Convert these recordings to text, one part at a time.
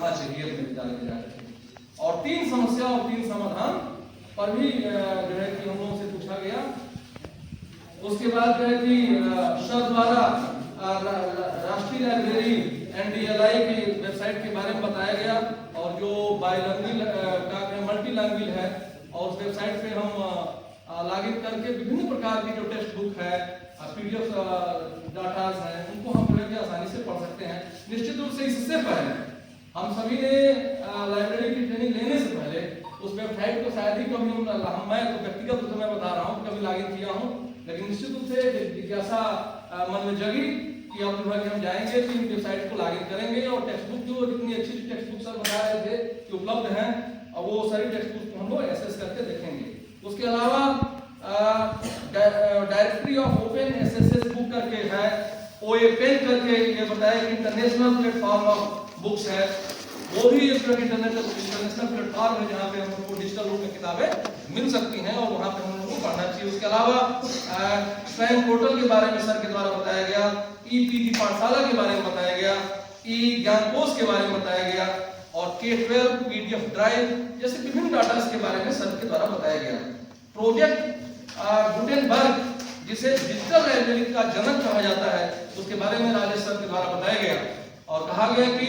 पढ़ना चाहिए अपने विद्यालय में जाकर। और 3 समस्या और 3 समाधान पर भी जो है कि हम लोगों से पूछा गया। उसके बाद जो है कि सर द्वारा राष्ट्रीय लाइब्रेरी NDLI की वेबसाइट के बारे में बताया गया, और जो बाइलैंग्वेज का मल्टी लैंग्वेज है, और उस वेबसाइट पे हम लॉगिन करके विभिन्न प्रकार की जो टेक्स्ट बुक है, PDF डाटाज हैं, उनको हम जो है आसानी से पढ़ सकते हैं। निश्चित रूप से इससे पहले हम सभी ने लाइब्रेरी की ट्रेनिंग लेने से पहले उस वेबसाइट को शायद ही कभी मैं तो व्यक्तिगत रूप से मैं बता रहा हूँ कभी लॉगिन किया हूँ, लेकिन निश्चित रूप से जिज्ञासा मन में जगी कि अब जो है कि हम जाएंगे तो इन वेबसाइट को लॉगिन करेंगे और टेक्स्ट बुक जो जितनी अच्छी टेक्स्ट बुक सर बता रहे थे कि उपलब्ध हैं, और वो सारी टेक्स्ट बुक को हम लोग एक्सेस करके देखेंगे। उसके अलावा directory of open SSS book करके है, OAPEN करके ये बताया कि इंटरनेशनल प्लेटफॉर्म ऑफ बुक्स है, वो भी एक इंटरनेशनल प्लेटफॉर्म है जहाँ पे हम लोग को डिजिटल रूप में किताबें मिल सकती हैं और वहाँ पे हम लोग को पढ़ना चाहिए। उसके अलावा स्वयं पोर्टल के बारे में सर के द्वारा बताया गया, EPG पाठशाला के बारे में बताया गया, ज्ञानकोश के बारे में बताया गया, और K12 PDF ड्राइव जैसे विभिन्न डाटा के बारे में सर के द्वारा बताया गया। प्रोजेक्ट गुटेनबर्ग जिसे डिजिटल लाइब्रेरी का जनक कहा जाता है, उसके बारे में राजेश सर के द्वारा बताया गया, और कहा गया कि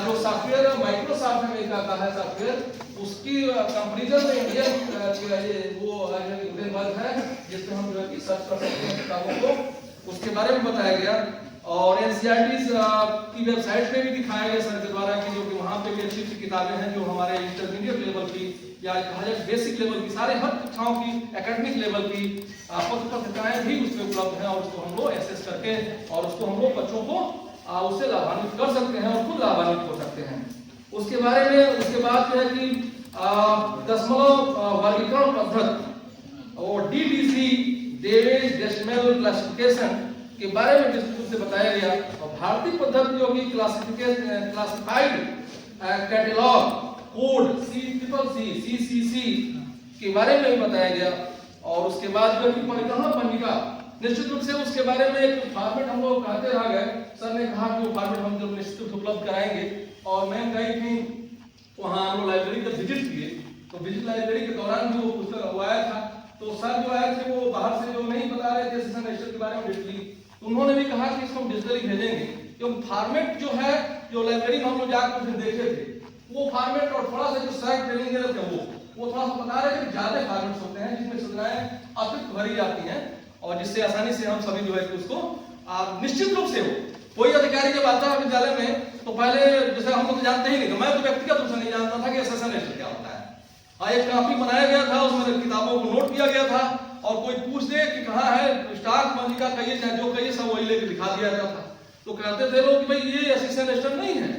जो सॉफ्टवेयर माइक्रोसॉफ्ट अमेरिका का है सॉफ्टवेयर, उसकी कंपैरिजन में इंडियन वो गुटेनबर्ग है जिसमें हम जो है कि सर्च कर सकते हैं किताबों को, उसके बारे में बताया गया। और NCERT की वेबसाइट पे भी दिखाया गया सर के द्वारा कि जो कि वहाँ पे भी अच्छी अच्छी किताबें हैं जो हमारे इंटरमीडिएट लेवल की या कहा जाए बेसिक लेवल की, सारे हर कक्षाओं की, एकेडमिक लेवल की पत्रिकाएं भी उसमें उपलब्ध हैं, और उसको हम लोग एक्सेस करके और उसको हम लोग बच्चों को उससे लाभान्वित कर सकते हैं और खुद लाभान्वित हो सकते हैं। उसके बारे में उसके बाद जो है कि दशमलव वर्गीकरण पद्धति और DDC डेविड डेसिमल क्लासिफिकेशन के बारे में विस्तृत से बताया गया, और भारतीय पद्धति जो कि क्लासिफाइड कैटलॉग कोड CCC के बारे में भी बताया गया। और उसके बाद जो कि परिवहन पंजिका, निश्चित रूप से उसके बारे में एक फॉर्मेट हम लोग कहते रह गए, सर ने कहा कि वो फॉर्मेट हम जब निश्चित उपलब्ध कराएंगे। और मैं गई थी वहाँ हम लोग लाइब्रेरी का विजिट किए, तो विजिट लाइब्रेरी के दौरान भी वो पुस्तक आया था, तो सर जो आए थे वो बाहर से जो नहीं बता रहे थे सेशन रजिस्टर के बारे में डिजिटली, तो उन्होंने भी कहा कि इसको हम डिजिटली भेजेंगे, क्योंकि फॉर्मेट जो है जो लाइब्रेरी में हम लोग जाकर उसे देखे थे वो फॉर्मेट और थोड़ा सा जो सर ट्रेनिंग दे रहे थे वो थोड़ा सा बता रहे थे कि ज्यादा फॉर्मेट्स होते हैं जिसमें सूचनाएं अतिरिक्त भरी जाती हैं, और जिससे आसानी से हम सभी जो है कि उसको निश्चित रूप से हो कोई अधिकारी जब आता है विद्यालय में तो पहले जैसे हम लोग जानते ही नहीं, तो मैं तो व्यक्तिगत रूप से नहीं जानता था कि सेशन रजिस्टर क्या होता है। एक कापी बनाया गया था, उसमें किताबों को नोट किया गया था, और कोई पूछ दे कि कहाँ है स्टॉक पंजिका कहिए चाहे जो कहिए सब वही लेकर दिखा दिया जाता था। तो कहते थे लोग कि भाई ये सेशन रजिस्टर नहीं है,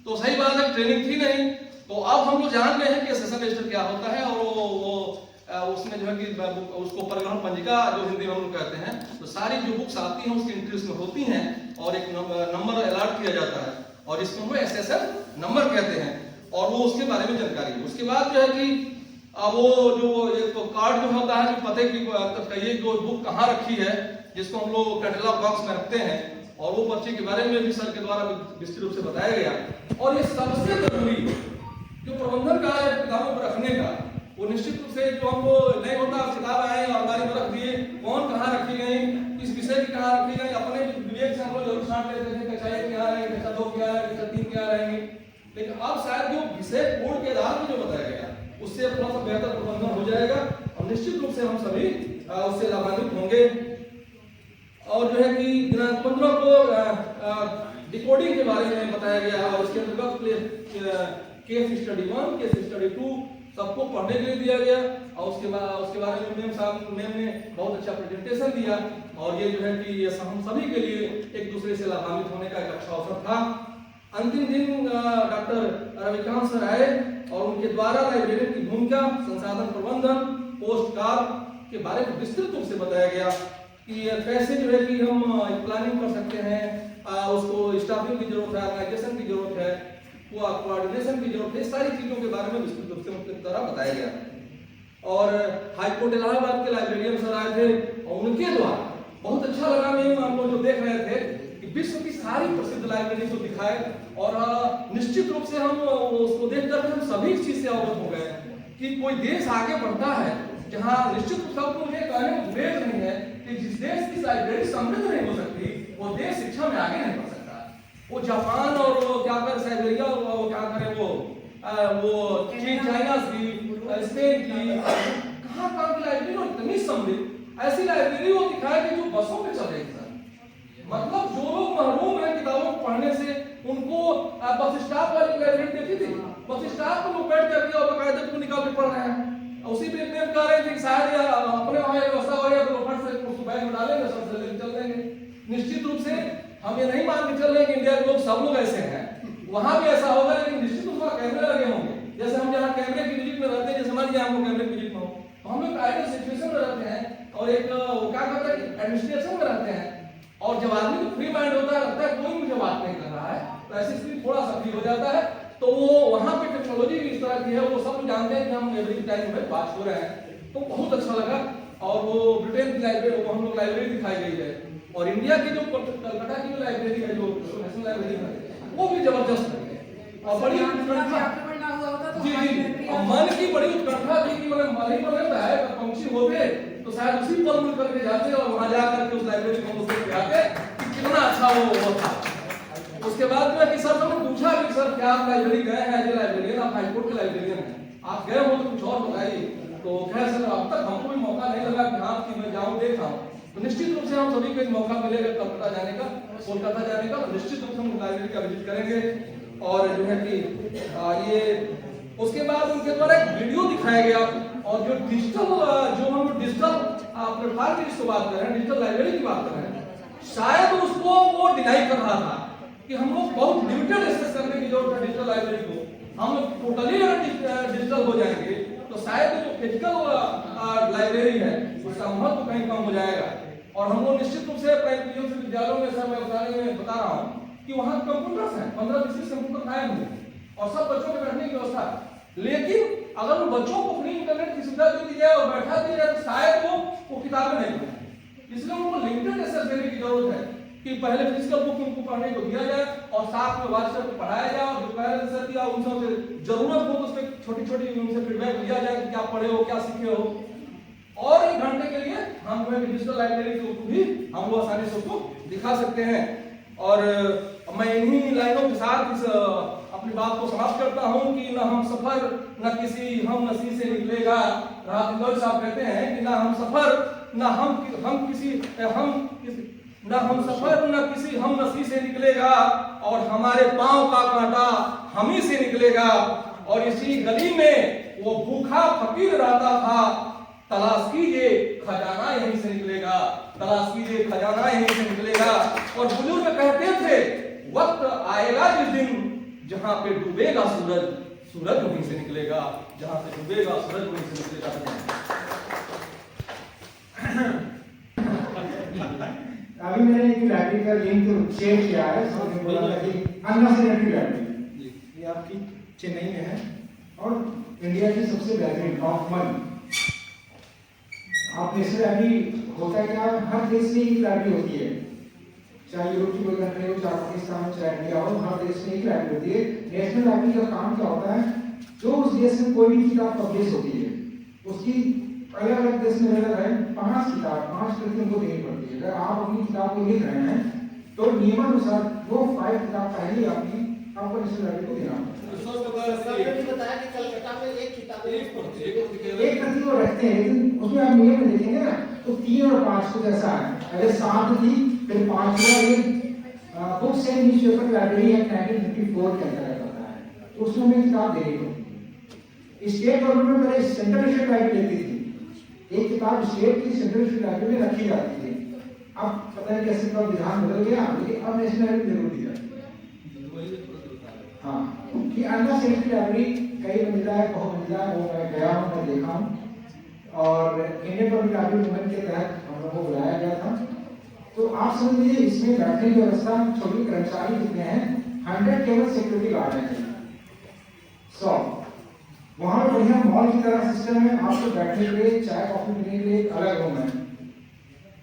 तो सही बात है, ट्रेनिंग थी नहीं। तो अब हम लोग जान गए हैं कि सेशन रजिस्टर क्या होता है, और वो उसमें जो है कि उसको परिवहन पंजिका जो हिंदी में हम लोग कहते हैं, तो सारी जो बुक्स आती हैं उसकी एंट्री उसमें होती हैं, और एक नंबर अलॉट किया जाता है, और इसको हम लोग SSL नंबर कहते हैं, और वो उसके बारे में जानकारी है। उसके बाद जो है कि वो जो एक तो कार्ड जो होता है जो पते की कहिए जो बुक कहाँ रखी है, जिसको हम लोग कैटलॉग बॉक्स में रखते हैं, और वो पर्ची के बारे में भी सर के द्वारा विस्तृत रूप से बताया गया। और ये सबसे जरूरी जो प्रबंधन कार्य है किताबों को रखने का, वो निश्चित रूप से जो हमको नहीं होता किताब आए और अलमारी में रख दिए, कौन कहाँ रखी गई, किस विषय की कहाँ रखी गई, अपने विवेक से हम लोग जरूर छांट लेते थे कक्षा 1 क्या रहेंगे, कक्षा 2 क्या रहेंगे, कक्षा 3 क्या रहेंगे, लेकिन अब शायद जो विषय कोड के आधार पर जो बताया गया उससे थोड़ा सा बेहतर प्रबंधन हो जाएगा, और निश्चित रूप से हम सभी उससे लाभान्वित होंगे। और जो है कि दिनांक 15 को डिकोडिंग के बारे में बताया गया, और इसके अंतर्गत केस स्टडी 1 केस स्टडी 2 सबको पढ़ने के लिए दिया गया, और उसके बारे में मैम ने बहुत अच्छा प्रेजेंटेशन दिया, और ये जो है कि हम सभी के लिए एक दूसरे से लाभान्वित होने का एक अच्छा अवसर था। अंतिम दिन डॉक्टर रविकांत सर आए, और उनके द्वारा लाइब्रेरियन की भूमिका, संसाधन प्रबंधन, पोस्ट कार्ड के बारे में विस्तृत रूप से बताया गया कि कैसे जो है कि हम प्लानिंग कर सकते हैं, उसको स्टाफिंग की जरूरत है, ऑर्गेनाइजेशन की जरूरत है, कोऑर्डिनेशन की जरूरत है, सारी चीजों के बारे में विस्तृत रूप से उनके द्वारा बताया गया। और हाईकोर्ट इलाहाबाद के लाइब्रेरियन सर आए थे, और उनके द्वारा बहुत अच्छा लगा, मैं आपको जो देख रहे थे कि विश्व की सारी प्रसिद्ध लाइब्रेरी को दिखाए। और निश्चित रूप से हम उसको देखकर हम सभी इस चीज से अवगत हो गए कि कोई देश आगे बढ़ता है जहां निश्चित रूप से मुझे कहने में विवेक नहीं है कि जिस देश की लाइब्रेरी समृद्ध नहीं हो सकती वो देश शिक्षा में आगे नहीं बढ़ सकता। वो जापान और वो क्या कर साइबेरिया और वो क्या करे वो चीन चाइना की स्पेन की कहाँ की लाइब्रेरी इतनी समृद्ध, ऐसी लाइब्रेरी वो दिखाए कि जो बसों पे चल रही है। मतलब जो लोग महरूम हैं किताबों को पढ़ने से उनको बस स्टॉप वाली लाइब्रेरी देखी थी, बस स्टॉप पर लोग बैठ करके और बाकायदे को निकाल के पढ़ रहे हैं। उसी पे प्रेम कर रहे थे कि शायद या अपने वहाँ व्यवस्था हो या तो फट से उसको बैग में डालेंगे सबसे लेके चल देंगे। निश्चित रूप से हम ये नहीं मान के चल रहे कि इंडिया के लोग सब लोग ऐसे हैं, वहां भी ऐसा होगा, लेकिन निश्चित रूप से कैमरे लगे होंगे। जैसे हम जहाँ कैमरे की विजिट में रहते हैं, जैसे मान लीजिए हमको कैमरे की विजिट में हो तो हम लोग आइडियल सिचुएशन में रहते हैं और एक क्या कहते हैं एडमिनिस्ट्रेशन में रहते हैं। और जब आदमी को फ्री माइंड होता है, लगता है कोई मुझे बात नहीं कर रहा है, तो ऐसे स्थिति थोड़ा सा फ्री हो जाता है। तो वो वहां पे टेक्नोलॉजी भी इस तरह की है, वो सब जानते हैं कि हम एवरी टाइम में बात हो रहे हैं, तो बहुत अच्छा लगा। और वो ब्रिटेन की लाइब्रेरी, वो हम लोग लाइब्रेरी दिखाई गई है, और इंडिया की जो कलकत्ता की जो लाइब्रेरी है, जो नेशनल लाइब्रेरी है, वो भी जबरदस्त है और बड़ी उत्कंठा। जी जी, और मन की बड़ी उत्कंठा थी कि मैंने मन ही मन है पंछी होते तो शायद उसी पल मिल करके जाते और वहां जाकर के उस लाइब्रेरी को देख के आते कि कितना अच्छा वो था। उसके बाद में कि सर मैंने पूछा कि सर क्या आप लाइब्रेरी गए हैं, एज ए लाइब्रेरियन, आप हाईकोर्ट के लाइब्रेरियन हैं, आप गए हो तो कुछ और बताइए। तो खैर सर अब तक हमको भी मौका नहीं लगा कि हाँ कि मैं जाऊँ देख आऊँ। तो निश्चित रूप से हम सभी को एक मौका मिलेगा कलकत्ता जाने का, कोलकाता जाने का, निश्चित रूप से हम लाइब्रेरी का विजिट करेंगे। और जो है कि ये उसके बाद उनके द्वारा एक वीडियो दिखाया गया, और जो डिजिटल जो हम डिजिटल प्लेटफॉर्म की जिसको बात कर रहे हैं, डिजिटल लाइब्रेरी की बात कर रहे हैं, शायद उसको वो डिनाई कर रहा था कि हम लोग बहुत लिमिटेड एक्सेस करने की जरूरत है डिजिटल लाइब्रेरी को। हम टोटली अगर डिजिटल हो जाएंगे तो शायद जो फिजिकल लाइब्रेरी है उसका महत्व कहीं कम हो जाएगा। और हम लोग निश्चित रूप से प्राइमरी से विद्यालयों में सर मैं बता रहा हूँ कि वहाँ कंप्यूटर्स हैं, 15-20 कंप्यूटर आए होंगे और सब बच्चों के बैठने की व्यवस्था है। लेकिन अगर उन बच्चों को फ्री इंटरनेट की सुविधा दे दी जाए और बैठा दी जाए तो शायद वो किताबें नहीं पढ़ेंगे। इसलिए उनको लिमिटेड एक्सेस देने की जरूरत है कि पहले फिजिकल बुक उनको पढ़ने को दिया जाए और साथ में व्हाट्सएप पे पढ़ाया जाए, और जो पहले से दिया उनसे जरूरत हो तो उस पर छोटी-छोटी उनसे फीडबैक लिया जाए कि क्या पढ़े हो, क्या सीखे हो। और 1 घंटे के लिए हम जो है डिजिटल लाइब्रेरी को भी हम लोग आसानी से उसको दिखा सकते हैं। और मैं इन्हीं लाइनों के साथ इस अपनी बात को समाप्त करता हूं कि न हम सफर न किसी हम नसी से निकलेगा। राजेंद्र साहब कहते हैं कि न हम सफर न हम किसी हम नसी से निकलेगा, और हमारे पांव का कांटा हम ही से निकलेगा। और इसी गली में वो भूखा फकीर रहता था, तलाश कीजिए खजाना यहीं से निकलेगा, तलाश कीजिए खजाना यहीं से निकलेगा। और बुजुर्ग कहते थे वक्त आएगा जिस दिन जहां पे डूबेगा सूरज, सूरज वहीं से निकलेगा, जहां पे डूबेगा सूरज वहीं से निकलेगा। अभी मैंने एक लाइब्रेरी का लिंक शेयर किया है, उसने बोला था कि अन्ना सेनेटरी लाइब्रेरी, ये आपकी चेन्नई में है और इंडिया की सबसे बेहतरीन टॉप 1। आप नेशनल लाइब्रेरी होता है क्या, हर देश में एक लाइब्रेरी होती है, चाहे यूरोप की कोई कंट्री हो, चाहे पाकिस्तान हो, चाहे इंडिया हो, हर देश में एक लाइब्रेरी होती है। नेशनल लाइब्रेरी का काम क्या होता है, जो उस देश में कोई भी किताब पब्लिश होती है उसकी अलग अलग देश में अलग है 5 प्रति उनको देनी पड़ती है। अगर आप अपनी किताब को लिख रहे हैं तो नियमानुसार वो 5 किताब पहले आपको नेशनल लाइब्रेरी को देना बताया कि कलकत्ता में एक किताब एक प्रति वो रखते हैं, लेकिन उसमें आप नियम में देखेंगे ना तो 3 और 5 कुछ ऐसा है। अगर 7 थी फिर 5 हुआ। ये books and newspaper library act 1954 के अंतर्गत आता है, तो उसमें हमें किताब देनी होती। स्टेट गवर्नमेंट में पहले सेंट्रल स्टेट लाइब्रेरी लेती थी, एक किताब स्टेट की सेंट्रल स्टेट लाइब्रेरी में रखी जाती थी। अब पता नहीं कैसे का विधान बदल गया, लेकिन अब नेशनल लाइब्रेरी जरूर दी जाती है। हाँ, कि अन्ना सेनेटरी लाइब्रेरी कई मंजिला है, बहुमंजिला है, वो मैं गया हूँ, मैं देखा हूँ। और इंडियन पब्लिक लाइब्रेरी मूवमेंट के तहत हम लोगों को बुलाया गया था। तो आप समझ लीजिए इसमें बैठने की व्यवस्था, छोटे कर्मचारी जितने हैं 100 केवल सिक्योरिटी गार्ड हैं 100। वहाँ पर बढ़िया मॉल की तरह सिस्टम है, आपको बैठने के लिए चाय कॉफी पीने के लिए एक अलग रूम है।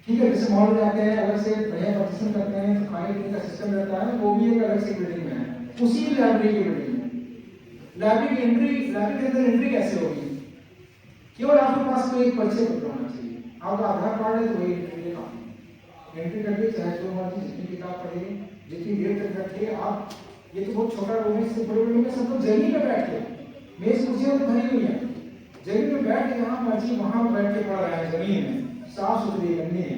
ठीक है, जैसे मॉल में जाते हैं अलग से बढ़िया पार्टीशन करते हैं तो खाने पीने का सिस्टम रहता है, वो भी एक अलग से बिल्डिंग में है, उसी लाइब्रेरी की बिल्डिंग में। लाइब्रेरी के अंदर एंट्री कैसे होगी? केवल आपके पास कोई एक परिचय पत्र होना चाहिए, आपका आधार कार्ड है तो वही एंट्री है काफी। एंट्री करके चाहे जो मर्जी जितनी किताब पढ़िए, जितनी देर तक बैठिए आप। ये तो बहुत छोटा रूम है, इससे बड़े रूम में सब लोग जमीन पे बैठ के, मेज कुर्सियां तो भरी हुई है, जमीन में बैठ के जहाँ मर्जी वहां बैठ के पढ़ रहे हैं, जमीन है, साफ सुथरी गंदी है,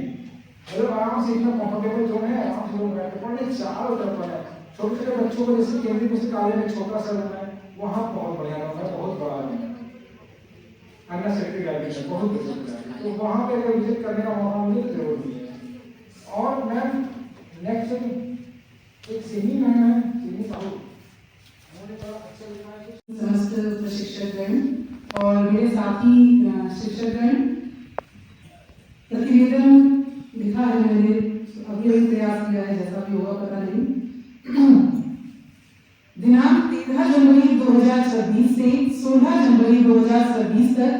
मतलब आराम से इतना कंफर्टेबल जो है, आराम से लोग बैठ के पढ़ने। चारों तरफ है, छोटे छोटे बच्चों को जैसे केंद्रीय पुस्तकालय में छोटा सा रूम है, वहाँ बहुत बढ़िया रूम है, बहुत बड़ा रूम है, अन्ना सेक्रेटरी लाइब्रेरी है, बहुत बढ़िया। तो वहाँ पे अगर विजिट करने का मौका मिले तो जरूर दीजिए। और मैम नेक्स्ट एक सिनी मैम है, सिनी साहू, उन्होंने बड़ा अच्छा लिखा है। समस्त प्रशिक्षकगण और मेरे साथी शिक्षकगण, प्रतिवेदन लिखा है मैंने, अभी अभी प्रयास किया है, जैसा भी होगा पता नहीं। दिनांक 13 जनवरी 2026 से 16 जनवरी 2026 तक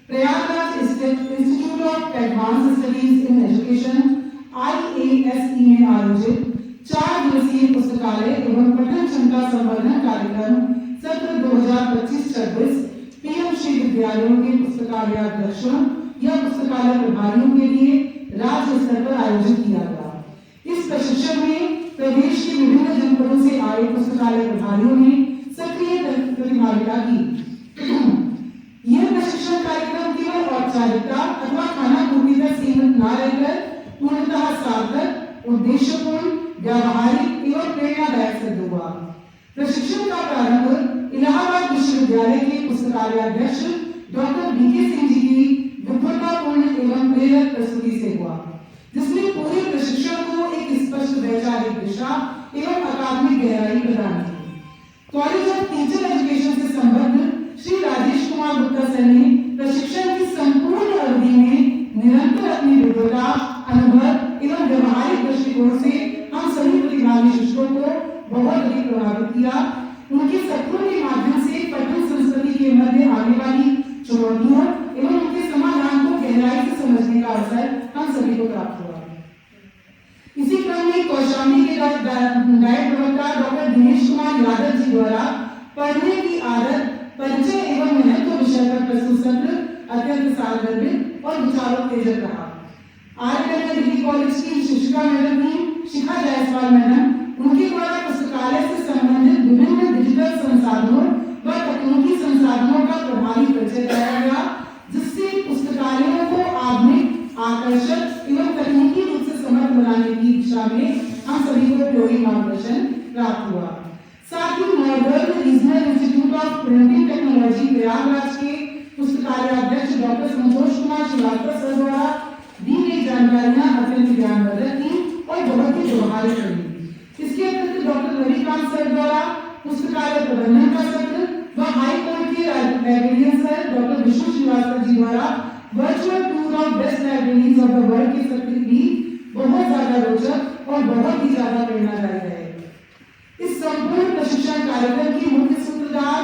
प्रयागराज स्थित institute of advance studies in education IASE में आयोजित 4 दिवसीय पुस्तकालय एवं पठन क्षमता संवर्धन कार्यक्रम सत्र 2025-26 पीएम श्री विद्यालयों के पुस्तकालयाध्यक्षों या पुस्तकालय प्रभारियों के लिए राज्य स्तर पर आयोजित किया गया। इस प्रशिक्षण में प्रदेश के विभिन्न जनपदों से आए पुस्तकालय प्रभारियों ने सक्रिय प्रतिभागिता की। यह प्रशिक्षण कार्यक्रम केवल औपचारिकता अथवा खाना पूर्ति तक सीमित न रहकर पूर्णतः सार्थक, उद्देश्यपूर्ण, व्यावहारिक एवं प्रेरणादायक सिद्ध हुआ। प्रशिक्षण का प्रारंभ इलाहाबाद विश्वविद्यालय के पुस्तकालयाध्यक्ष डॉक्टर बीके सिंह जी की विद्वतापूर्ण एवं प्रेरक प्रस्तुति से हुआ, जिसने पूरे प्रशिक्षण को एक स्पष्ट वैचारिक दिशा एवं अकादमिक गहराई प्रदान की। कॉलेज ऑफ टीचर एजुकेशन से संबद्ध श्री राजेश कुमार गुप्ता सर ने प्रशिक्षण की संपूर्ण अवधि में निरंतर अपनी विद्वता, अनुभव एवं व्यवहारिक दृष्टिकोण से हम सभी प्रतिभागी शिक्षकों को बहुत अधिक प्रभावित किया। उनके सत्रों के माध्यम से पठन संस्कृति के मध्य आने वाली चुनौतियों एवं उनके समाधान को गहराई से समझने का अवसर हम सभी को प्राप्त हुआ। इसी क्रम में कौशाम्बी के डायट प्रवक्ता डॉक्टर दिनेश कुमार यादव जी द्वारा पढ़ने की आदत, परिचय एवं महत्व विषय पर प्रस्तुत सत्र अत्यंत सारगर्भित और विचारोत्तेजक रहा। आर्य डिग्री कॉलेज की शिक्षिका मैडम थी शिखा जायसवाल मैडम, उनके द्वारा पुस्तकालय से संबंधित विभिन्न डिजिटल संसाधनों व तकनीकी संसाधनों का प्रभावी परिचय कराया गया, जिससे पुस्तकालयों को आधुनिक, आकर्षक एवं तकनीकी रूप से समर्थ बनाने की दिशा में हम सभी को उपयोगी मार्गदर्शन प्राप्त हुआ। साथ ही modern regional institute of printing technology Prayagraj के पुस्तकालयाध्यक्ष डॉक्टर संतोष कुमार श्रीवास्तव सर द्वारा दी गई जानकारियां अत्यंत ज्ञानवर्धक थी और बहुत ही व्यवहारिक रही। इसके अतिरिक्त डॉक्टर रविकांत सर द्वारा पुस्तकालय प्रबंधन का सत्र व हाई कोर्ट के librarian sir doctor Vishnu Srivastava ji द्वारा virtual tour of best libraries of the world के सत्र भी बहुत ज्यादा रोचक और बहुत ही ज्यादा प्रेरणादायक रहे। इस संपूर्ण प्रशिक्षण कार्यक्रम की मुख्य सूत्रधार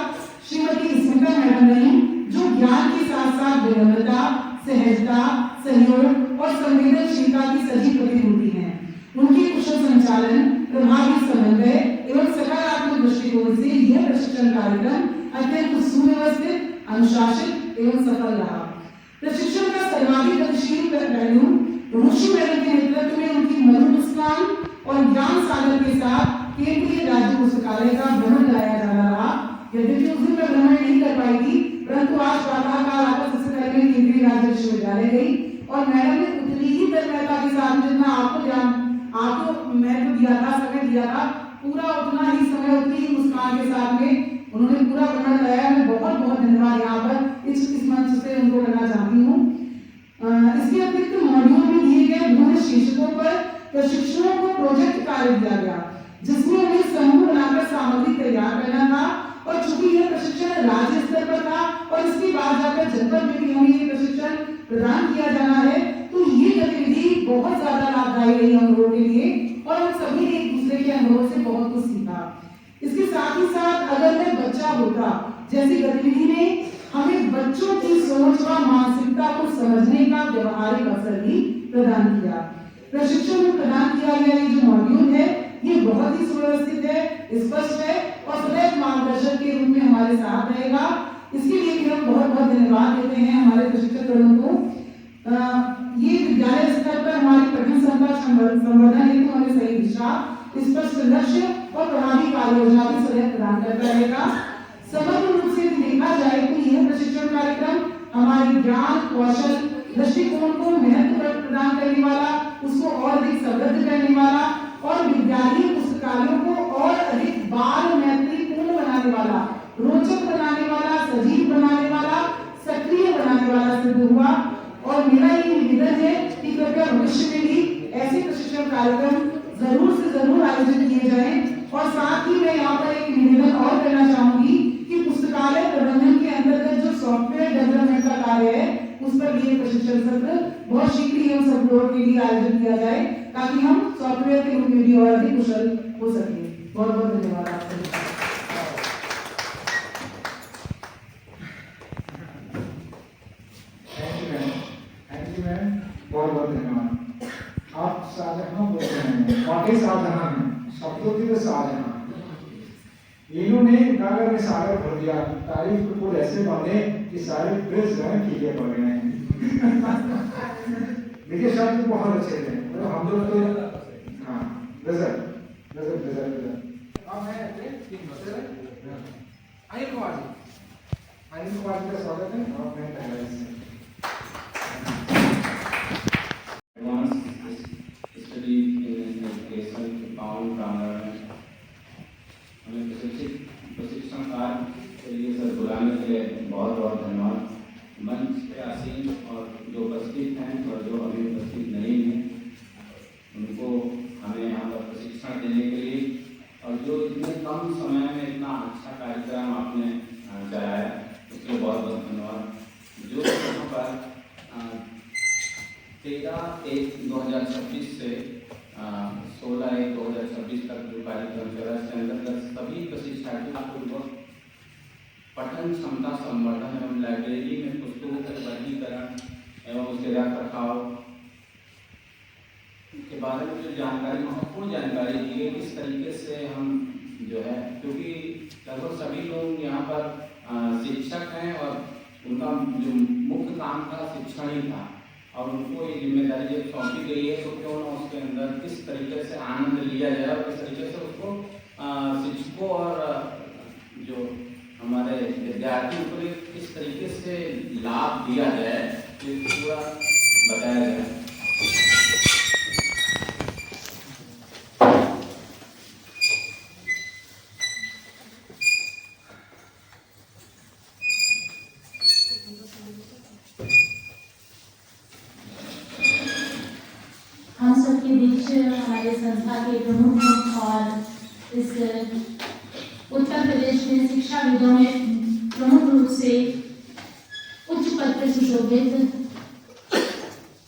श्रीमती स्मिता मैडम रही, जो ज्ञान के साथ साथ विनम्रता, सहजता, सहयोग और संवेदनशीलता की सजीव प्रतिमूर्ति हैं। उनके कुशल संचालन, प्रभावी समन्वय एवं सकारात्मक दृष्टिकोण से यह प्रशिक्षण कार्यक्रम अत्यंत सुव्यवस्थित, अनुशासित एवं सफल रहा। प्रशिक्षण का सर्वाधिक गतिशील पहलू रुचि मैडम के नेतृत्व में उनकी मधुर मुस्कान और ज्ञान सागर के साथ केंद्रीय राज्य पुस्तकालय का भ्रमण कराया जाना रहा। यद्यपि उस दिन मैं भ्रमण नहीं कर पाई थी, परंतु आज प्रातःकाल आपस इससे पहले केंद्रीय राज्य विश्वविद्यालय गई और मैडम ने उतनी ही तन्मयता के साथ जितना आपको महत्व दिया था, समय दिया था, पूरा उतना ही समय, उतनी ही मुस्कान के साथ में उन्होंने पूरा भ्रमण कराया। मैं बहुत बहुत धन्यवाद यहाँ पर इस मंच से उनको करना चाहती हूँ। इसके अतिरिक्त मॉड्यूल में दिए गए विभिन्न शीर्षकों पर प्रशिक्षुओं को प्रोजेक्ट कार्य दिया गया, जिसमें उन्हें समूह बनाकर सामग्री तैयार करना था। और चूंकि यह प्रशिक्षण राज्य स्तर पर था और इसके बाद जाकर जनपद में भी हमें ये प्रशिक्षण प्रदान किया जाना है, तो ये गतिविधि बहुत ज्यादा लाभदायी रही हम लोगों के लिए और हम सभी ने एक दूसरे के अनुभव से बहुत कुछ सीखा। इसके साथ ही साथ अगर मैं बच्चा होता जैसी गतिविधि में हमें बच्चों की सोच व मानसिकता को समझने का व्यवहारिक अवसर भी प्रदान किया। प्रशिक्षण में प्रदान किया गया ये जो मॉड्यूल है ये बहुत ही सुव्यवस्थित है, स्पष्ट है और सदैव मार्गदर्शक के रूप में हमारे साथ रहेगा। इसके लिए भी हम बहुत बहुत धन्यवाद देते हैं हमारे प्रशिक्षकगणों को। ये विद्यालय स्तर पर हमारी पठन क्षमता संवर्धन हेतु हमें सही दिशा, स्पष्ट लक्ष्य और प्रभावी कार्य योजना भी सदैव प्रदान करता रहेगा। समग्र रूप से देखा जाए तो यह प्रशिक्षण कार्यक्रम हमारी ज्ञान, कौशल, दृष्टिकोण को महत्व प्रदान करने वाला, उसको और अधिक समृद्ध करने वाला और विद्यालयीय पुस्तकालयों को और अधिक बाल मैत्रीपूर्ण बनाने वाला, रोचक बनाने वाला, सजीव बनाने वाला, सक्रिय बनाने वाला सिद्ध हुआ। और मेरा ये निवेदन है कि कृपया भविष्य में भी ऐसे प्रशिक्षण कार्यक्रम जरूर से जरूर आयोजित किए जाएं। और साथ ही मैं यहाँ पर एक निवेदन और करना चाहूंगी कि पुस्तकालय प्रबंधन के अंतर्गत जो सॉफ्टवेयर डेवलपमेंट का कार्य है उस पर भी एक प्रशिक्षण सत्र बहुत शीघ्र ही हम सब लोगों के लिए आयोजित किया जाए ताकि हम सॉफ्टवेयर के रूप में भी और अधिक कुशल हो सके। बहुत बहुत धन्यवाद आपका। थैंक यू मैम, बहुत बहुत धन्यवाद। आप शाहजहां बोल रहे हैं, वाकई शाहजहां हैं, शब्दों की तो शाहजहां। इन्होंने कागज में सागर भर दिया, तारीफ के पुल ऐसे बांधे कि सारे प्रेस जो है फीके पड़ गए हैं। देखिए शब्द बहुत अच्छे थे, तो हम लोग तो हाँ गजब गजब गजब गजब। अब मैं अनिल कुमार जी का स्वागत है और मैं पहले से study in education account grammar में हमें प्रशिक्षण कार्य के लिए सर बुलाने के लिए बहुत बहुत धन्यवाद। मंच पे आसीन और जो उपस्थित हैं और जो अभी उपस्थित नहीं हैं उनको हमें यहाँ पर प्रशिक्षण देने के लिए और जो इतने कम समय में इतना अच्छा कार्यक्रम आपने चलाया उसके लिए बहुत बहुत धन्यवाद। जो यहाँ पर 13/1/2026 से 16/1/2026 तक जो कार्यक्रम चला इसके अंतर्गत सभी प्रशिक्षार्थियों को पठन क्षमता संवर्धन एवं लाइब्रेरी में पुस्तकों के वर्गीकरण एवं उसके रख रखाव के बारे में जो जानकारी, महत्वपूर्ण जानकारी दी है किस तरीके से हम जो है, क्योंकि लगभग सभी लोग यहाँ पर शिक्षक हैं और उनका जो मुख्य काम था शिक्षण ही था और उनको ये जिम्मेदारी जब सौंपी गई है तो क्यों ना उसके अंदर किस तरीके से आनंद लिया जाए और किस तरीके से उसको शिक्षकों और जो हमारे विद्यार्थियों को किस तरीके से लाभ दिया जाए ये पूरा बताया जाए। हम सबके बीच हमारे संस्था के प्रमुख और इस उत्तर प्रदेश में शिक्षाविदों में प्रमुख रूप से उच्च पद पर सुशोभित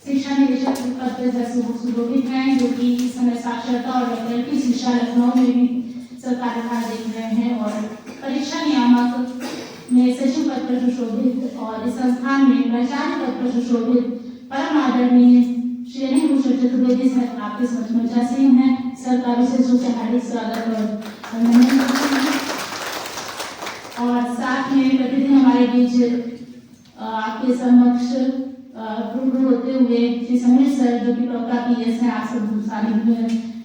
शिक्षा निदेशक पद पर सुशोभित हैं, जो कि इस समय साक्षरता और वैकल्पिक शिक्षा लखनऊ में भी सरकार का देख रहे हैं और परीक्षा नियामक में सचिव पद पर सुशोभित और इस संस्थान में प्राचार्य पद पर सुशोभित परम आदरणीय श्री अनिल भूषण चतुर्वेदी सर आपके समक्ष सिंह हैं। सरकार से सूचना हार्दिक स्वागत और अभिनंदन करते हैं। और साथ में प्रतिदिन हमारे बीच आपके समक्ष रूबरू होते हुए श्री समीर सर जो कि प्रवक्ता पीएस हैं, आप सब शामिल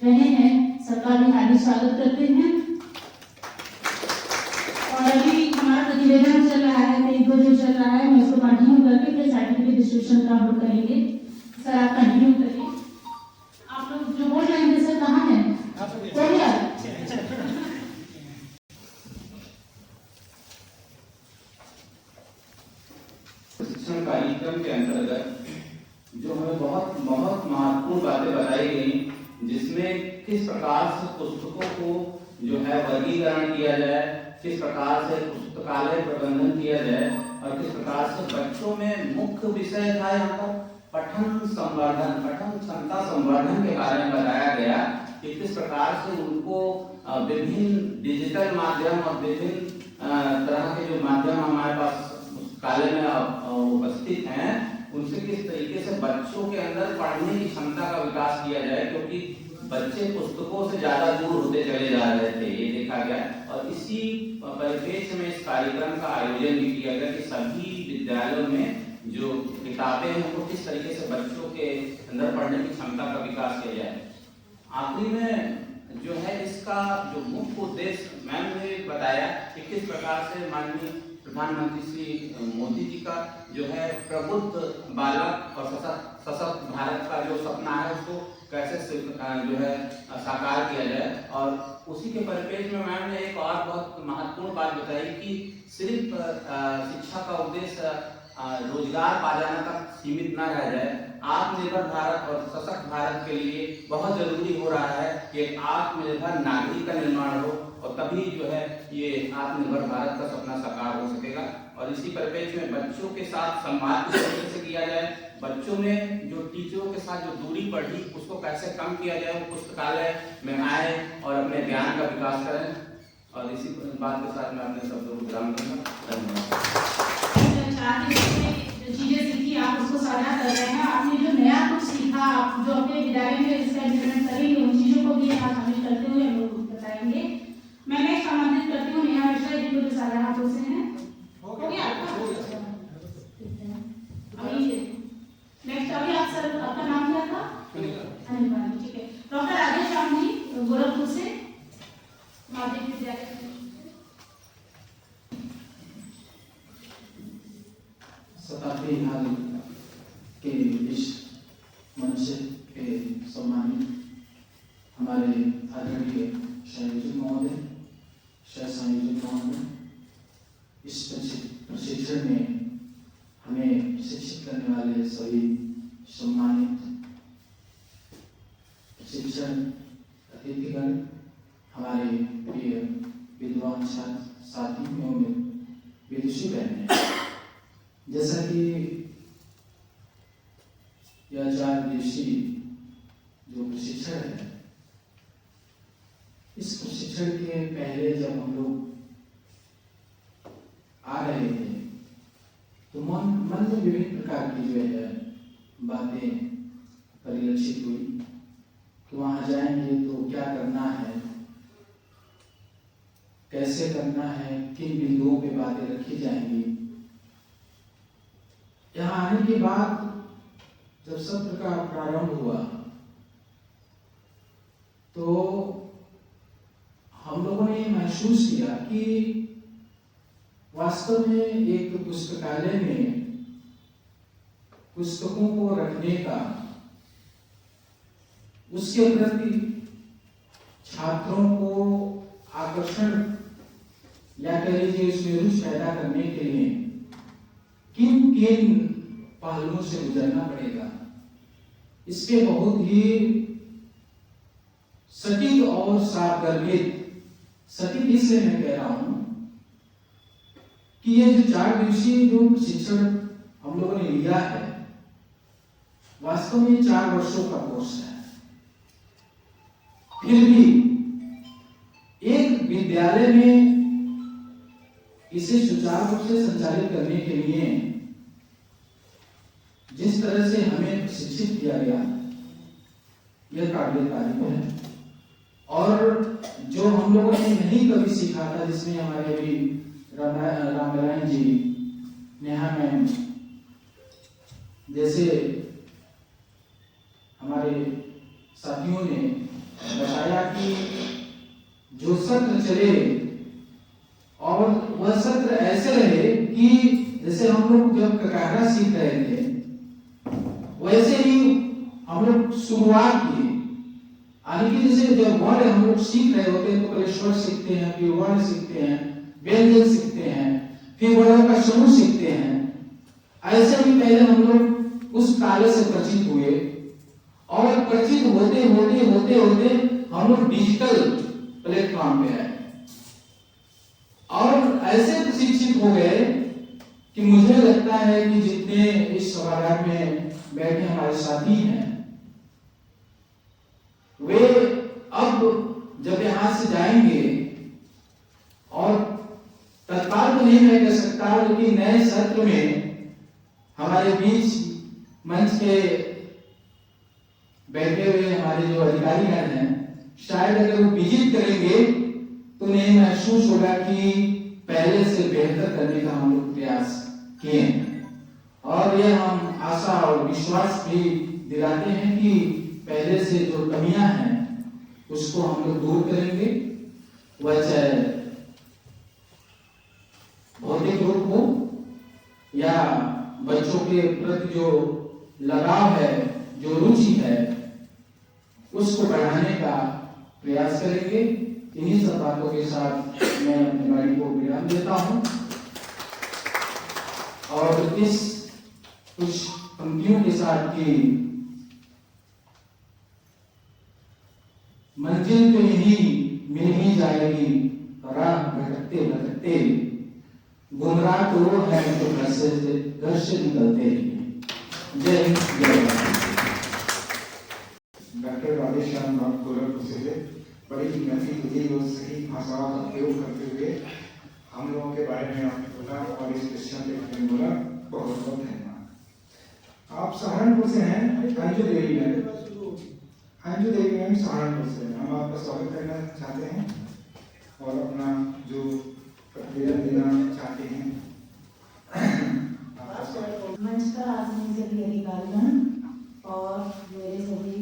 रहे हैं, सरकार भी हार्दिक स्वागत करते हैं। और अभी हमारा प्रतिवेदन चल रहा है, पेज 2 जो चल रहा है मैं उसको कंटिन्यू करके फिर सर्टिफिकेट डिस्ट्रीब्यूशन का हम लोग करेंगे। सर आप कंटिन्यू करिए। आप लोग जो बोल रहे थे सर कहाँ हैं? प्रशिक्षण कार्यक्रम के अंतर्गत जो हमें बहुत बहुत महत्वपूर्ण बातें बताई गई जिसमें किस प्रकार से पुस्तकों को जो है वर्गीकरण किया जाए, किस प्रकार से पुस्तकालय प्रबंधन किया जाए और किस प्रकार से बच्चों में मुख्य विषय था यहाँ पर पठन संवर्धन, पठन क्षमता संवर्धन के बारे में बताया गया कि किस प्रकार से उनको विभिन्न डिजिटल माध्यम और विभिन्न तरह के जो माध्यम हमारे पास पुस्तकालय में उपस्थित हैं उनसे किस तरीके से बच्चों के अंदर पढ़ने की क्षमता का विकास किया जाए, क्योंकि बच्चे पुस्तकों से ज्यादा दूर होते चले जा रहे थे, ये देखा गया। और इसी परिप्रेक्ष्य में इस कार्यक्रम का आयोजन भी किया गया कि सभी विद्यालयों में जो किताबें हैं वो किस तरीके से बच्चों के अंदर पढ़ने की क्षमता का विकास किया जाए। आखिरी में जो है इसका जो मुख्य उद्देश्य मैम ने बताया कि किस प्रकार से माननीय प्रधानमंत्री श्री मोदी जी का जो है प्रबुद्ध बालक और सशक्त भारत का जो सपना है उसको कैसे जो है साकार किया जाए। और उसी के परिप्रेक्ष्य में मैम ने एक और बहुत महत्वपूर्ण बात बताई कि सिर्फ शिक्षा का उद्देश्य रोजगार पा जाना तक सीमित न रह जाए। आत्मनिर्भर भारत और सशक्त भारत के लिए बहुत जरूरी हो रहा है कि एक आत्मनिर्भर नागरिक का निर्माण हो, और तभी जो है ये आत्मनिर्भर भारत का सपना साकार हो सकेगा। और इसी परिप्रेक्ष्य में बच्चों के साथ संवाद किस तरीके से किया जाए, बच्चों में जो टीचरों के साथ जो दूरी बढ़ी उसको कैसे कम किया जाए, वो पुस्तकालय में आए और अपने ज्ञान का विकास करें। और इसी बात के साथ मैं अपने शब्दों को विराम दूंगा। धन्यवाद। जो चीजें सीखी आप उसको साझा कर रहे हैं, आपने जो नया कुछ सीखा, आप जो अपने विद्यालय में इसका इम्प्लीमेंट करेंगे, उन चीजों को भी यहाँ शामिल करते हुए हम लोग बताएंगे। मैं नेक्स्ट आमंत्रित करती हूँ नेहा मिश्रा जी को, जो साझा हाथों से हैं। हो गया अभी नेक्स्ट अभी आप सर, आपका नाम क्या था? अनिल पांडे, ठीक है। डॉक्टर राजेश राम जी गोरखपुर से, माध्यमिक विद्यालय। शताब्दी हाल के इस मंच के सम्मानित हमारे आदरणीय संयोजक महोदय, सह संयोजक महोदय, इस प्रशिक्षण में हमें शिक्षित करने वाले सभी सम्मानित शिक्षण अतिथिगण, हमारे प्रिय विद्वान साथी एवं विदुषी बहनें, जैसा कि यह 4 दिवसीय जो प्रशिक्षण है, इस प्रशिक्षण के पहले जब हम लोग आ रहे थे तो मन में विभिन्न प्रकार की जो है बातें परिलक्षित हुई कि वहां जाएंगे तो क्या करना है, कैसे करना है, किन बिंदुओं पे बातें रखी जाएंगी। यहाँ आने के बाद जब सत्र का प्रारंभ हुआ तो हम लोगों ने महसूस किया कि वास्तव में एक पुस्तकालय में पुस्तकों को रखने का, उसके प्रति छात्रों को आकर्षण या कह लीजिए उसमें रुचि पैदा करने के लिए किन पहलुओं से गुजरना पड़ेगा, इसके बहुत ही सटीक और सार्वगर्भित, सटीक इसलिए मैं कह रहा हूं कि ये जो 4 दिवसीय जो प्रशिक्षण हम लोगों ने लिया है, वास्तव में 4 वर्षों का कोर्स है। फिर भी एक विद्यालय में इसे सुचारू रूप से संचालित करने के लिए जिस तरह से हमें प्रशिक्षित किया गया, यह काबिल तारीफ है। और जो हम लोगों ने नहीं कभी सीखा था, जिसमें हमारे अभी रामनारायण जी, नेहा मैम जैसे हमारे साथियों ने बताया कि जो सत्र चले और वह सत्र ऐसे रहे कि जैसे हम लोग जब ककारा सीख रहे थे वैसे ही हम लोग शुरुआत की। हालांकि जैसे जब वर्ण हम लोग सीख रहे होते हैं तो पहले स्वर सीखते हैं, फिर वर्ण सीखते हैं, व्यंजन सीखते हैं, फिर वर्णों का समूह सीखते हैं। ऐसे ही पहले हम लोग उस कार्य से परिचित हुए और परिचित होते होते होते होते हम लोग डिजिटल प्लेटफॉर्म पे आए और ऐसे प्रशिक्षित हो गए कि मुझे लगता है कि जितने इस सभागार में बैठे हमारे साथी हैं, वे अब जब यहां से जाएंगे और तत्काल तो नहीं मैं कह सकता, लेकिन नए सत्र में हमारे बीच मंच पे बैठे हुए हमारे जो अधिकारीगण हैं, शायद अगर वो विजिट करेंगे तो उन्हें महसूस होगा कि पहले से बेहतर करने का हम लोग प्रयास किए हैं। और यह हम आशा और विश्वास भी दिलाते हैं कि पहले से जो कमियां हैं उसको हम लोग दूर करेंगे। वह चाहे भौतिक रूप हो या बच्चों के प्रति जो लगाव है, जो रुचि है, उसको बढ़ाने का प्रयास करेंगे। इन्हीं सब बातों के साथ मैं अपनी वाणी को विराम देता हूं और इस कुछ पंक्तियों के साथ की मंजिल तो यही मिल ही जाएगी, राह भटकते भटकते गुमराह तो वो है जो घर से निकलते हैं। जय हिंद, जय भारत। डॉक्टर राधेश्याम राम गोरखपुर से थे। बड़ी ही मैथिली और सही भाषा का प्रयोग करते हुए हम लोगों के बारे में आपने बोला और इस क्वेश्चन के बारे में बोला। बहुत बहुत धन्यवाद। आप सहारनपुर से हैं, अंजू देवी मैम। अंजू देवी मैम सहारनपुर से हैं। हम आपका स्वागत करना चाहते हैं और अपना जो प्रतिक्रिया देना चाहते हैं। मंच पर आसने सभी अधिकारीगण और मेरे सभी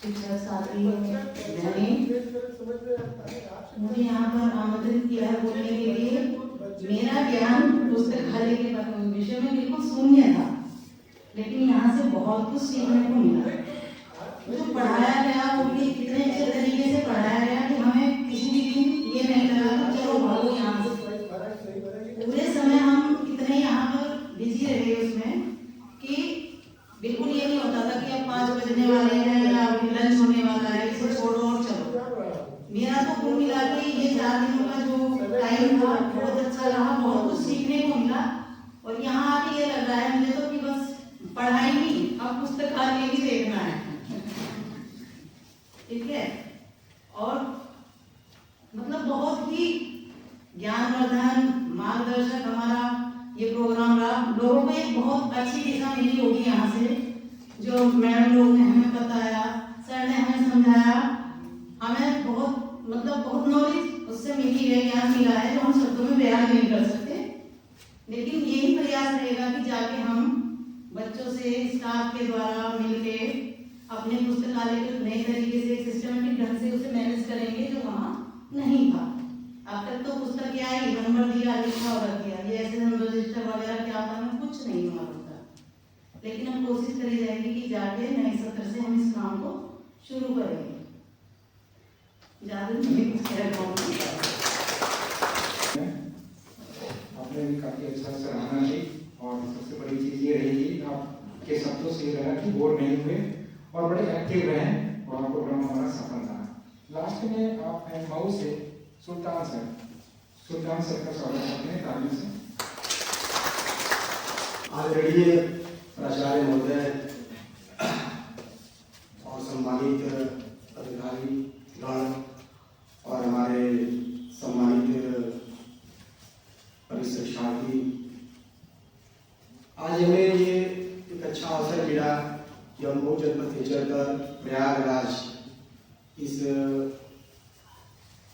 शिक्षक साथी बहनें, मुझे यहाँ पर आमंत्रित किया है बोलने के लिए। मेरा ज्ञान पुस्तकालय के विषय में बिल्कुल शून्य था, लेकिन यहाँ से बहुत कुछ सीखने को मिला। जो पढ़ाया गया वो भी इतने अच्छे तरीके से पढ़ाया गया कि हमें किसी भी दिन ये नहीं लगा कि चलो भागो यहाँ से। पूरे समय हम इतने यहाँ पर बिजी रहे उसमें कि बिल्कुल ये नहीं होता था कि अब 5 बजने वाले हैं या लंच होने वाला है, इसे छोड़ो और चलो। मेरा तो कुल मिला के ये 4 दिनों का जो टाइम था बहुत अच्छा रहा, बहुत कुछ सीखने को मिला। और यहाँ आके ये लग रहा है मुझे तो कि बस पढ़ाई नहीं, अब पुस्तकालय भी देखना है। ठीक है, और मतलब बहुत ही ज्ञानवर्धन मार्गदर्शक हमारा ये प्रोग्राम रहा। लोगों को एक बहुत अच्छी दिशा मिली होगी यहाँ से, जो मैडम लोग ने हमें बताया, सर ने हमें समझाया, हमें बहुत मतलब बहुत नॉलेज उससे मिली है, ज्ञान मिला है जो हम शब्दों में बयान नहीं कर सकते। लेकिन यही प्रयास रहेगा कि जाके हम बच्चों से स्टाफ के द्वारा मिलके अपने पुस्तकालय को नए तरीके से सिस्टमेटिक ढंग से उसे मैनेज करेंगे जो वहाँ नहीं था। अब तक तो पुस्तक क्या आई, नंबर दिया, लिखा और रख दिया, ये ऐसे रजिस्टर वगैरह क्या होता है कुछ नहीं मालूम था। लेकिन हम कोशिश करी जाएगी कि जाके नए सत्र से हम इस काम को शुरू करेंगे। आपने भी काफी अच्छा सराहना की और सबसे बड़ी चीज ये रही आपके शब्दों से लगा कि बोर नहीं हुए और बड़े एक्टिव रहे और प्रोग्राम हमारा सफल रहा। लास्ट में आप हैं मऊ से सुल्तान सर का स्वागत करते हैं तालियों से। आदरणीय प्राचार्य महोदय और सम्मानित अधिकारी गण और हमारे सम्मानित परिशिक्षार्थी, आज हमें ये एक अच्छा अवसर मिला कि हम मऊ जनपद से चलकर प्रयागराज इस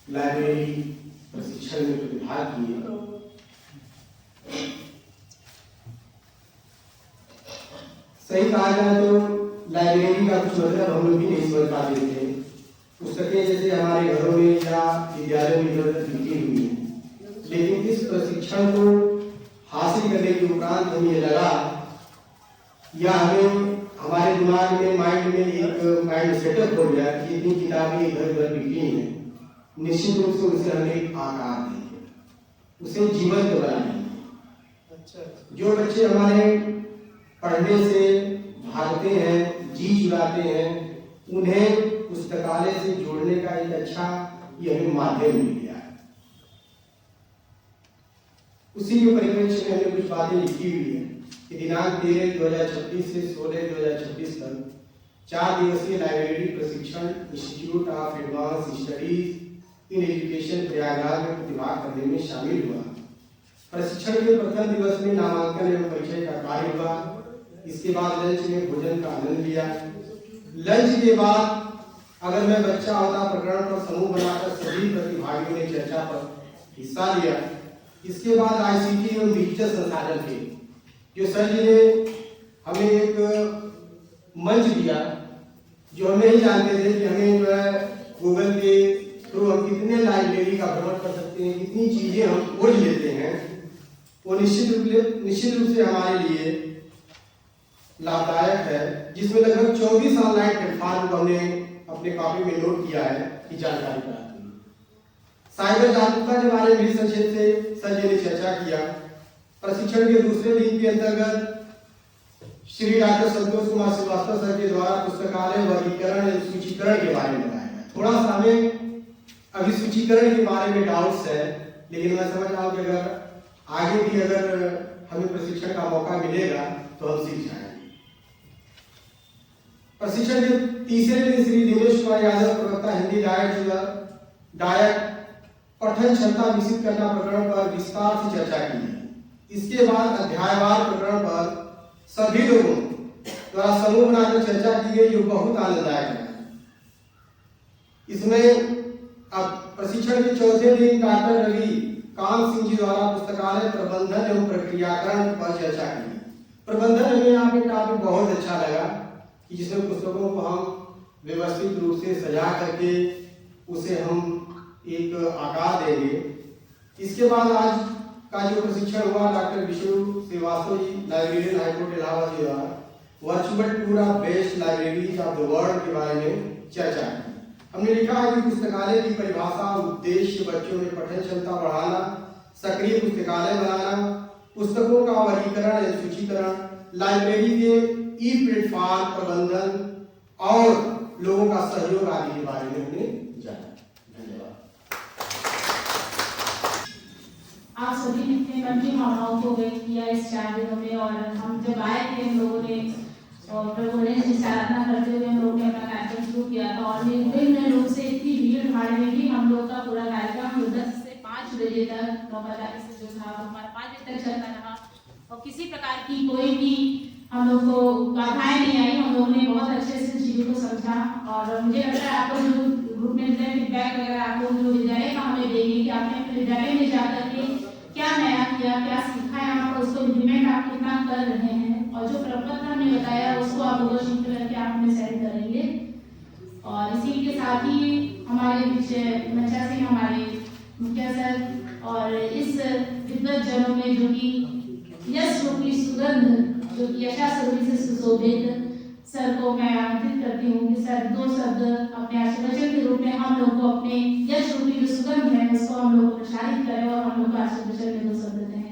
लाइब्रेरी प्रशिक्षण में प्रतिभाग किए। सही कहा जाए तो लाइब्रेरी का कुछ मतलब हम लोग भी नहीं समझ पाते थे। पुस्तकें जैसे हमारे घरों में या विद्यालयों में इधर लिखी हुई है, लेकिन इस प्रशिक्षण को हासिल करने के उपरांत हमें ये लगा या हमें हमारे दिमाग में माइंड में एक माइंड सेटअप हो गया कि इतनी किताबें इधर उधर लिखी हैं, निश्चित रूप से उसे हमें एक आकार देंगे, उसे जीवंत बनाएंगे। जो बच्चे हमारे पढ़ने से भागते हैं, जी चुराते हैं, उन्हें पुस्तकालय से जोड़ने का एक अच्छा ये हमें माध्यम मिल गया है। उसी के परिप्रेक्ष्य में हमने कुछ बातें लिखी हुई है कि दिनांक 13/2026 से 16/2026 तक 4 दिवसीय लाइब्रेरी प्रशिक्षण institute of advance studies in education Prayagraj में प्रतिभाग करने में शामिल हुआ। प्रशिक्षण के प्रथम दिवस में नामांकन एवं परिचय का कार्य हुआ। इसके बाद लंच में भोजन का आनंद लिया। लंच के बाद अगर मैं बच्चा होता प्रकरण पर समूह बनाकर सभी प्रतिभागियों ने चर्चा पर हिस्सा लिया। इसके बाद आईसीटी एवं डिजिटल संसाधन थे जो सर जी ने हमें एक मंच दिया, जो हम नहीं जानते थे कि हमें जो है गूगल के थ्रू हम कितने लाइब्रेरी का भ्रमण कर सकते हैं, कितनी चीजें हम खोज लेते हैं। वो निश्चित रूप से हमारे लिए लाभदायक है, जिसमें लगभग 24 ऑनलाइन प्लेटफॉर्म को हमने अपने कॉपी में नोट किया है कि जानकारी प्राप्त हुई। साइबर जागरूकता के बारे में भी संक्षेप से सर जी ने चर्चा किया। प्रशिक्षण के दूसरे दिन के अंतर्गत श्री डॉक्टर संतोष कुमार श्रीवास्तव सर के द्वारा पुस्तकालय वर्गीकरण एवं सूचीकरण के बारे में बताया गया। थोड़ा सा हमें अभी सूचीकरण के बारे में डाउट्स है, लेकिन मैं समझ रहा हूँ कि अगर आगे भी अगर हमें प्रशिक्षण का मौका मिलेगा तो हम सीख जाएंगे। प्रशिक्षण के तीसरे दिन श्री दिनेश कुमार यादव प्रवक्ता हिंदी डायट पठन क्षमता विकसित करना प्रकरण पर विस्तार से चर्चा की है। इसके बाद अध्यायवार प्रकरण पर सभी लोगों द्वारा समूह बनाकर चर्चा की गई, जो बहुत आनंददायक है। इसमें अब प्रशिक्षण के चौथे दिन डॉक्टर रवि कांत सिंह जी द्वारा पुस्तकालय प्रबंधन एवं प्रक्रियाकरण पर चर्चा की। प्रबंधन में यहाँ पे टॉपिक बहुत अच्छा लगा कि जिसमें पुस्तकों को हम व्यवस्थित रूप से सजा करके उसे हम एक आकार देंगे। इसके बाद आज का जो प्रशिक्षण हुआ डॉक्टर विष्णु श्रीवास्तव जी लाइब्रेरियन हाईकोर्ट इलाहाबाद जी द्वारा virtual tour of best libraries of the world के बारे में चर्चा की। हमने लिखा है कि पुस्तकालय की परिभाषा उद्देश्य बच्चों में पठन क्षमता बढ़ाना, सक्रिय पुस्तकालय बनाना, पुस्तकों का वर्गीकरण या सूचीकरण, लाइब्रेरी के ई प्लेटफॉर्म प्रबंधन और लोगों का सहयोग आदि के बारे में हमने जाना। धन्यवाद। आप सभी ने अपने मन की भावनाओं को व्यक्त किया इस 4 दिनों में, और हम जब आए थे हम लोगों ने और प्रभु ने आराधना करते हुए हम लोगों ने अपना कार्यक्रम शुरू किया था, और विभिन्न रूप से इतनी भीड़ भाड़ में भी हम लोग का पूरा कार्यक्रम 10 से 5 बजे तक 9:40 से जो था हमारा 5 बजे तक चलता रहा, और किसी प्रकार की कोई भी हम लोग को बाधाएं नहीं आई। हम लोगों ने बहुत अच्छे से चीजों को समझा, और मुझे लगता है आप लोग जो ग्रुप में फीडबैक वगैरह आप लोग जो विद्यालय का हमें देंगे कि आपने अपने विद्यालय में जाकर के क्या नया किया, क्या सीखा है, आप उसको इम्प्लीमेंट आप कितना कर रहे हैं, और जो प्रपत्र हमने बताया उसको आप लोगों शीट करके आप हमें सेंड करेंगे। और इसी के साथ ही हमारे पीछे मंचा सिंह हमारे मुखिया सर और इस विद्वत जनों में जो कि यश रूपी सुगंध जो कि यशास्वी से सुशोभित सर को मैं आमंत्रित करती हूँ कि सर 2 शब्द अपने आशीर्वचन के रूप में हम लोग को अपने यश रूपी जो सुगंध है उसको हम लोग को प्रसारित करें, और हम लोग को आशीर्वचन में 2 शब्द दें।